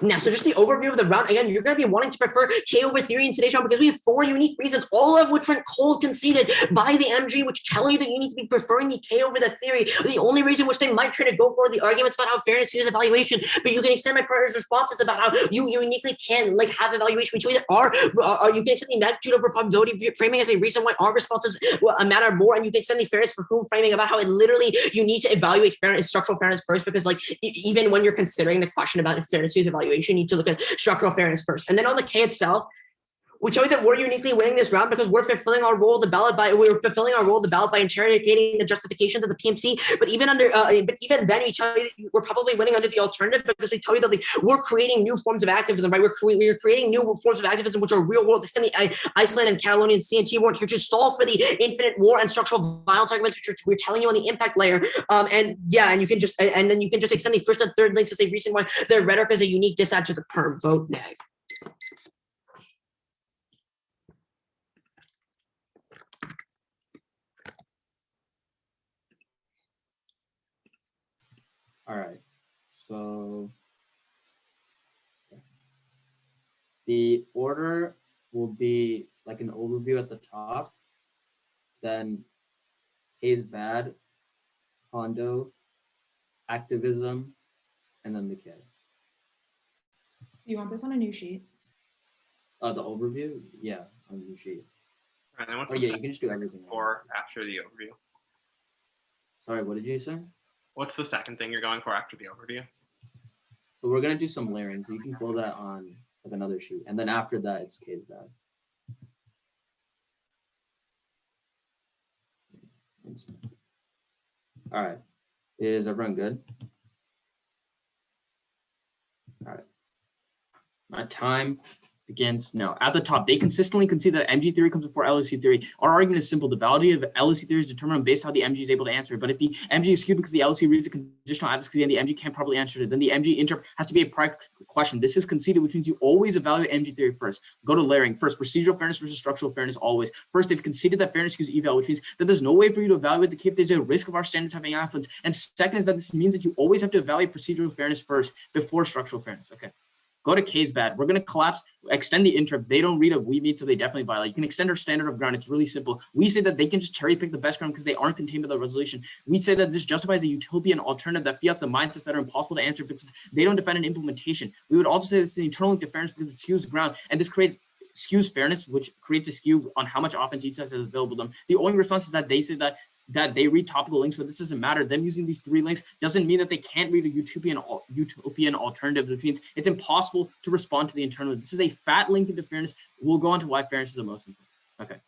Now, so just the overview of the round. Again, you're going to be wanting to prefer K over theory in today's round because we have 4 unique reasons, all of which went cold conceded by the MG, which tell you that you need to be preferring the K over the theory. The only reason which they might try to go for the arguments about how fairness uses evaluation, but you can extend my partner's responses about how you uniquely can have evaluation. We tell you that you can extend the magnitude over probability framing as a reason why our responses matter more, and you can extend the fairness for whom framing about how it literally you need to evaluate fairness, structural fairness first, because even when you're considering the question about fairness use evaluation, you need to look at structural fairness first. And then on the K itself, we tell you that we're uniquely winning this round because we're fulfilling our role of the ballot by interrogating the justifications of the PMC. But even then, we tell you that we're probably winning under the alternative because we tell you that we're creating new forms of activism, right? We're creating new forms of activism which are real world. Extend the Iceland and Catalonia and CNT weren't here to stall for the infinite war and structural violence arguments, which we're telling you on the impact layer. And you can just extend the first and third links as a reason why their rhetoric is a unique disadvantage to the perm vote neg. All right, so the order will be like an overview at the top, then K is bad, condo, activism, and then the K. You want this on a new sheet? The overview, yeah, on the new sheet. And then what's Oh the yeah, you second can just do everything. for after the overview? Sorry, what did you say? What's the second thing you're going for after the overview? So we're gonna do some layering, so you can pull that on like another sheet, and then after that, it's K is bad. All right, is everyone good? All right, my time begins now. At the top, they consistently concede that MG theory comes before LSE theory. Our argument is simple. The validity of LSE theory is determined based on how the MG is able to answer it. But if the MG is skewed because the LSE reads a conditional advocacy and the MG can't properly answer it, then the MG interp has to be a practical question. This is conceded, which means you always evaluate MG theory first. Go to layering. First, procedural fairness versus structural fairness always. First, they've conceded that fairness skews eval, which means that there's no way for you to evaluate the K if there's a risk of our standards having affluence. And second is that this means that you always have to evaluate procedural fairness first before structural fairness. Okay. Go to K's bad. We're going to collapse, extend the interp. They don't read a we meet, so they definitely violate. You can extend our standard of ground. It's really simple. We say that they can just cherry pick the best ground because they aren't contained by the resolution. We say that this justifies a utopian alternative that fiats the mindsets that are impossible to answer because they don't defend an implementation. We would also say this is an internal interference because it skews the ground, and this skews fairness, which creates a skew on how much offense each side has available to them. The only response is that they say that they read topical links, but this doesn't matter. Them using these 3 links doesn't mean that they can't read a utopian alternative, which means it's impossible to respond to the internal. This is a fat link into fairness. We'll go on to why fairness is the most important. Okay.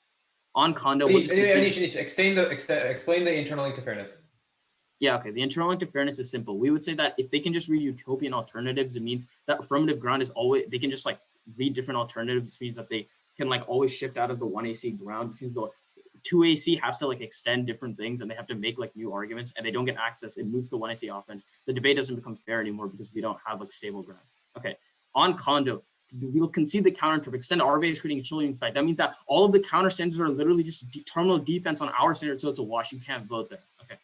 On condo, we'll explain the internal link to fairness. Yeah, okay. The internal link to fairness is simple. We would say that if they can just read utopian alternatives, it means that affirmative ground is always, they can just like read different alternatives, which means that they can like always shift out of the 1AC ground, which means the 2AC has to like extend different things and they have to make like new arguments and they don't get access. It moves the 1AC offense. The debate doesn't become fair anymore because we don't have like stable ground. Okay, on condo, we'll concede the counter extend RBA is creating a chilling fight. That means that all of the counter standards are literally just terminal defense on our standard, so it's a wash. You can't vote there. Okay.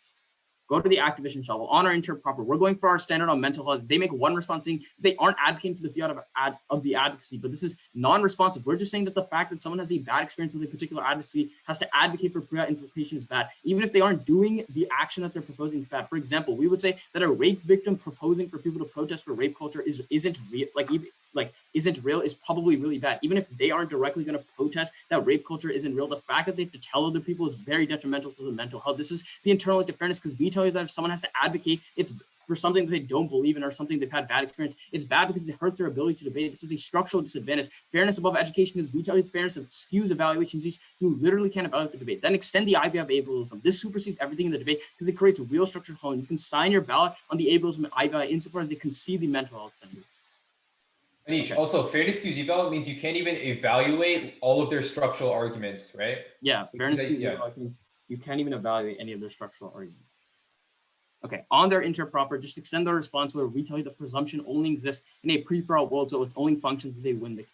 Go to the activation shovel. On our inter proper, we're going for our standard on mental health. They make one response saying they aren't advocating for the fiat of the advocacy, but this is non-responsive. We're just saying that the fact that someone has a bad experience with a particular advocacy has to advocate for fiat implication is bad, even if they aren't doing the action that they're proposing is bad. For example, we would say that a rape victim proposing for people to protest for rape culture isn't real, isn't real is probably really bad. Even if they aren't directly going to protest that rape culture isn't real, the fact that they have to tell other people is very detrimental to the mental health. This is the internal fairness, because we tell you that if someone has to advocate, it's for something that they don't believe in or something they've had bad experience. It's bad because it hurts their ability to debate. This is a structural disadvantage. Fairness above education is we tell you fairness skews evaluations. You literally can't evaluate the debate. Then extend the IBI of ableism. This supersedes everything in the debate because it creates a real structured hole. You can sign your ballot on the ableism and IBI insofar as they concede the mental health standard. Anish, also fairness skews eval means you can't even evaluate all of their structural arguments, right? Yeah, fairness skews eval, you can't even evaluate any of their structural arguments. Okay, on their interproper, just extend their response where we tell you the presumption only exists in a pre-for-all world, so it only functions if they win the case.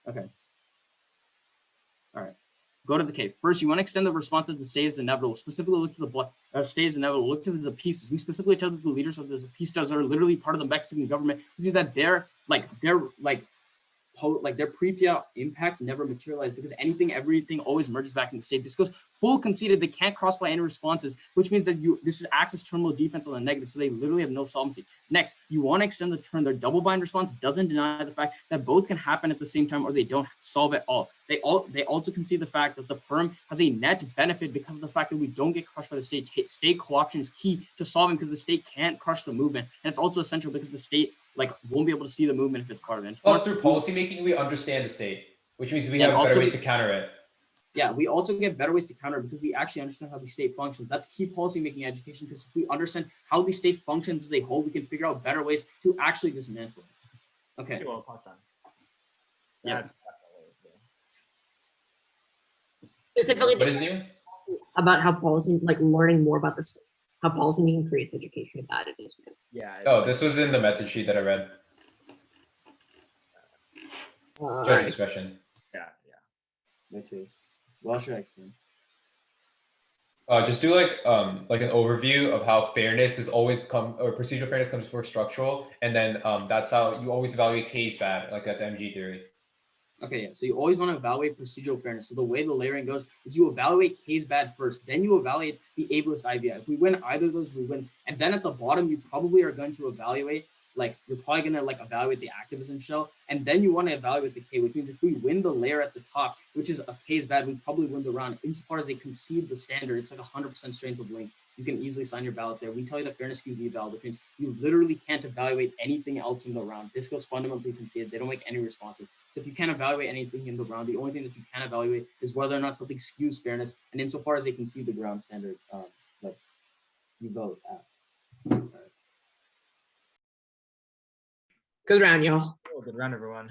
Okay. All right. Go to the case. First, you want to extend the response of the state as inevitable. Specifically, look to the state as inevitable. Look to the Zapistas. We specifically tell that the leaders of the Zapistas are literally part of the Mexican government, which is that their pre-fiat impacts never materialize because everything always merges back in the state. This goes full conceded. They can't cross by any responses, which means that this acts as terminal defense on the negative, so they literally have no solvency. Next, you want to extend the turn. Their double bind response doesn't deny the fact that both can happen at the same time or they don't solve at all. They also concede the fact that the firm has a net benefit because of the fact that we don't get crushed by the state. State co-option is key to solving because the state can't crush the movement, and it's also essential because the state won't be able to see the movement if it's part of it. Plus, through policymaking, we understand the state, which means we have better ways to counter it. Yeah, we also get better ways to counter because we actually understand how the state functions. That's key policymaking education, because if we understand how the state functions as a whole, we can figure out better ways to actually dismantle it. Okay. Well, pause time. Yeah. That's Specifically, What is new? about how policy, learning more about this, how policymaking creates education about it. yeah. Oh, this was in the method sheet that I read. Judge discretion. Yeah. Okay. Well, should I explain? Just do like an overview of how fairness is always or procedural fairness comes before structural, and then that's how you always evaluate case bad. Like that's MG theory. Okay, yeah. So you always want to evaluate procedural fairness. So the way the layering goes is you evaluate case bad first, then you evaluate the ableist IBI. If we win either of those, we win. And then at the bottom, you probably are going to evaluate, you're probably going to evaluate the activism shell. And then you want to evaluate the K, which means if we win the layer at the top, which is a case bad, we probably win the round. Insofar as they concede the standard, it's 100% strength of link. You can easily sign your ballot there. We tell you that fairness skews the eval, which means you literally can't evaluate anything else in the round. This goes fundamentally conceded. They don't make any responses. So if you can't evaluate anything in the round, the only thing that you can evaluate is whether or not something skews fairness. And insofar as they concede the ground standard, you vote at. Good round, y'all. Good round, everyone.